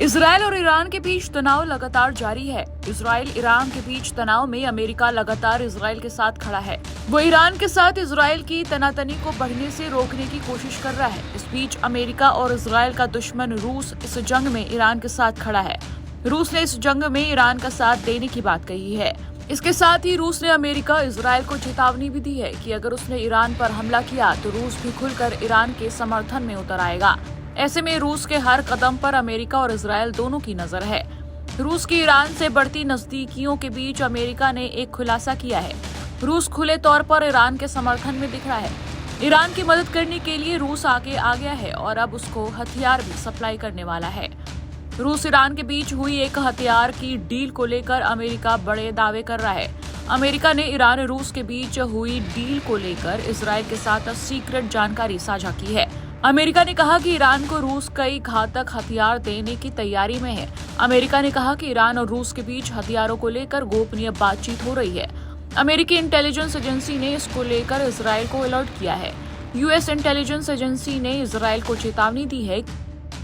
Israel और Iran के बीच तनाव लगातार जारी है। इसराइल ईरान के बीच तनाव में अमेरिका लगातार इसराइल के साथ खड़ा है। वो ईरान के साथ इसराइल की तनातनी को बढ़ने से रोकने की कोशिश कर रहा है। इस बीच अमेरिका और इसराइल का दुश्मन रूस इस जंग में ईरान के साथ खड़ा है। रूस ने इस जंग में ईरान का साथ देने की बात कही है। इसके साथ ही रूस ने अमेरिका इसराइल को चेतावनी भी दी है कि अगर उसने ईरान पर हमला किया तो रूस भी खुलकर ईरान के समर्थन में उतर आएगा। ऐसे में रूस के हर कदम पर अमेरिका और इसराइल दोनों की नजर है। रूस की ईरान से बढ़ती नजदीकियों के बीच अमेरिका ने एक खुलासा किया है। रूस खुले तौर पर ईरान के समर्थन में दिख रहा है। ईरान की मदद करने के लिए रूस आगे आ गया है और अब उसको हथियार भी सप्लाई करने वाला है। रूस ईरान के बीच हुई एक हथियार की डील को लेकर अमेरिका बड़े दावे कर रहा है। अमेरिका ने ईरान रूस के बीच हुई डील को लेकर इसराइल के साथ सीक्रेट जानकारी साझा की है। अमेरिका ने कहा कि ईरान को रूस कई घातक हथियार देने की तैयारी में है। अमेरिका ने कहा कि ईरान और रूस के बीच हथियारों को लेकर गोपनीय बातचीत हो रही है। अमेरिकी इंटेलिजेंस एजेंसी ने इसको लेकर इसराइल को अलर्ट किया है। यूएस इंटेलिजेंस एजेंसी ने इसराइल को चेतावनी दी है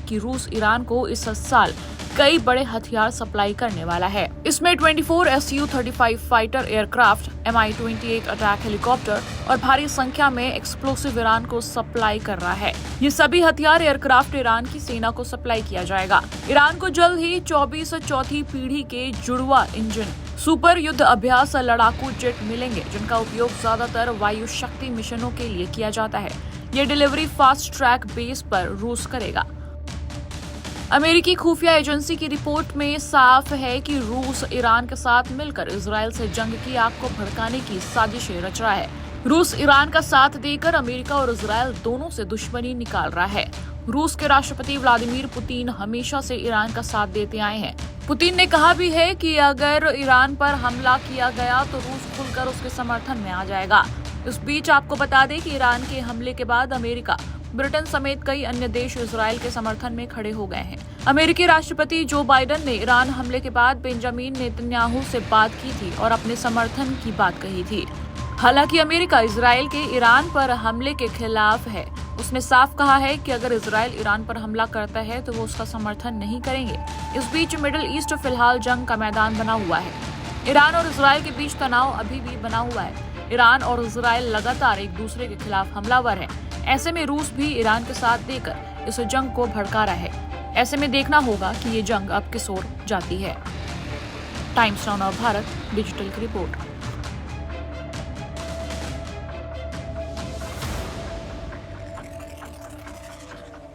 कि रूस ईरान को इस साल कई बड़े हथियार सप्लाई करने वाला है। इसमें 24 Su-35 fighter aircraft, Mi-28 attack helicopter और भारी संख्या में एक्सप्लोसिव ईरान को सप्लाई कर रहा है। ये सभी हथियार एयरक्राफ्ट ईरान की सेना को सप्लाई किया जाएगा। ईरान को जल्द ही 24 चौथी पीढ़ी के जुड़वा इंजन सुपर युद्ध अभ्यास लड़ाकू जेट मिलेंगे, जिनका उपयोग ज्यादातर वायु शक्ति मिशनों के लिए किया जाता है। ये डिलीवरी फास्ट ट्रैक बेस पर रूस करेगा। अमेरिकी खुफिया एजेंसी की रिपोर्ट में साफ है कि रूस ईरान के साथ मिलकर इसराइल से जंग की आग को भड़काने की साजिशें रच रहा है। रूस ईरान का साथ देकर अमेरिका और इसराइल दोनों से दुश्मनी निकाल रहा है। रूस के राष्ट्रपति व्लादिमीर पुतिन हमेशा से ईरान का साथ देते आए हैं। पुतिन ने कहा भी है कि अगर ईरान पर हमला किया गया तो रूस खुलकर उसके समर्थन में आ जाएगा। इस बीच आपको बता दें कि ईरान के हमले के बाद अमेरिका, ब्रिटेन समेत कई अन्य देश इसराइल के समर्थन में खड़े हो गए हैं। अमेरिकी राष्ट्रपति जो बाइडेन ने ईरान हमले के बाद बेंजामिन नेतन्याहू से बात की थी और अपने समर्थन की बात कही थी। हालांकि अमेरिका इसराइल के ईरान पर हमले के खिलाफ है। उसने साफ कहा है कि अगर इसराइल ईरान पर हमला करता है तो वो उसका समर्थन नहीं करेंगे। इस बीच मिडिल ईस्ट फिलहाल जंग का मैदान बना हुआ है। ईरान और इसराइल के बीच तनाव अभी भी बना हुआ है। ईरान और इसराइल लगातार एक दूसरे के खिलाफ हमलावर हैं। ऐसे में रूस भी ईरान के साथ देकर इस जंग को भड़का रहा है। ऐसे में देखना होगा कि ये जंग अब किस ओर जाती है। टाइम्स नाउ भारत डिजिटल की रिपोर्ट।